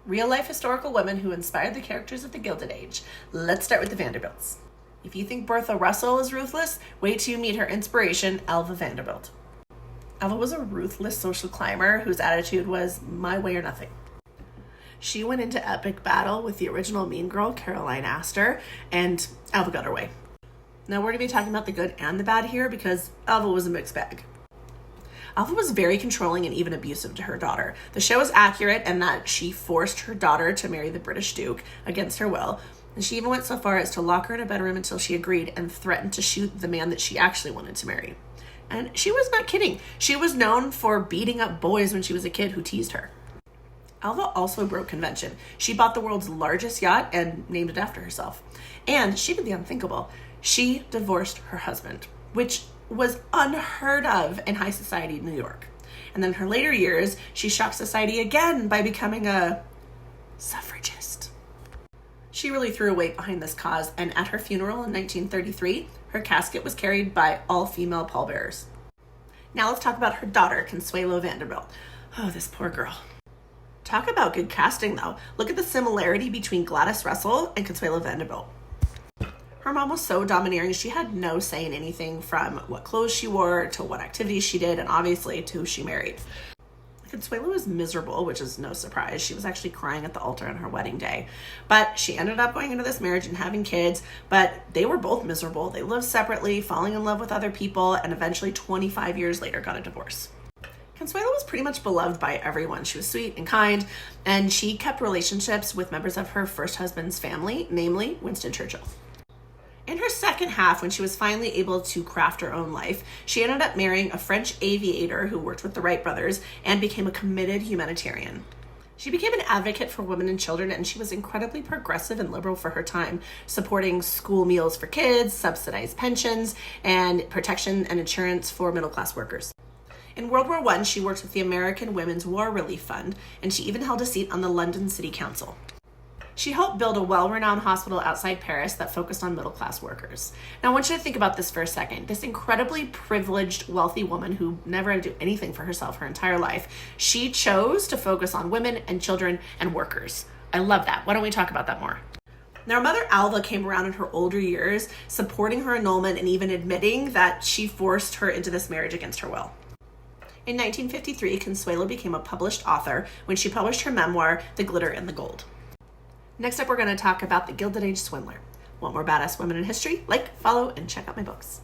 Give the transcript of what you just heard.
Real-life historical women who inspired the characters of the Gilded Age. Let's start with the Vanderbilts. If you think Bertha Russell is ruthless, wait till you meet her inspiration, Alva Vanderbilt. Alva was a ruthless social climber whose attitude was my way or nothing. She went into epic battle with the original mean girl, Caroline Astor, and Alva got her way. Now we're going to be talking about the good and the bad here because Alva was a mixed bag. Alva was very controlling and even abusive to her daughter. The show is accurate in that she forced her daughter to marry the British Duke against her will, and she even went so far as to lock her in a bedroom until she agreed and threatened to shoot the man that she actually wanted to marry. And she was not kidding. She was known for beating up boys when she was a kid who teased her. Alva also broke convention. She bought the world's largest yacht and named it after herself. And she did the unthinkable. She divorced her husband, which was unheard of in high society in New York. And then in her later years, she shocked society again by becoming a suffragist. She really threw her weight behind this cause, and at her funeral in 1933, her casket was carried by all-female pallbearers. Now let's talk about her daughter, Consuelo Vanderbilt. Oh, this poor girl. Talk about good casting, though. Look at the similarity between Gladys Russell and Consuelo Vanderbilt. Her mom was so domineering, she had no say in anything from what clothes she wore to what activities she did, and obviously to who she married. Consuelo was miserable, which is no surprise. She was actually crying at the altar on her wedding day. But she ended up going into this marriage and having kids, but they were both miserable. They lived separately, falling in love with other people, and eventually 25 years later got a divorce. Consuelo was pretty much beloved by everyone. She was sweet and kind, and she kept relationships with members of her first husband's family, namely Winston Churchill. In her second half, when she was finally able to craft her own life, she ended up marrying a French aviator who worked with the Wright brothers and became a committed humanitarian. She became an advocate for women and children, and she was incredibly progressive and liberal for her time, supporting school meals for kids, subsidized pensions, and protection and insurance for middle-class workers. In World War I, she worked with the American Women's War Relief Fund, and she even held a seat on the London City Council. She helped build a well-renowned hospital outside Paris that focused on middle-class workers. Now, I want you to think about this for a second. This incredibly privileged, wealthy woman who never had to do anything for herself her entire life, she chose to focus on women and children and workers. I love that. Why don't we talk about that more? Now, her mother, Alva, came around in her older years, supporting her annulment and even admitting that she forced her into this marriage against her will. In 1953, Consuelo became a published author when she published her memoir, The Glitter and the Gold. Next up, we're going to talk about the Gilded Age swindler. Want more badass women in history? Like, follow, and check out my books.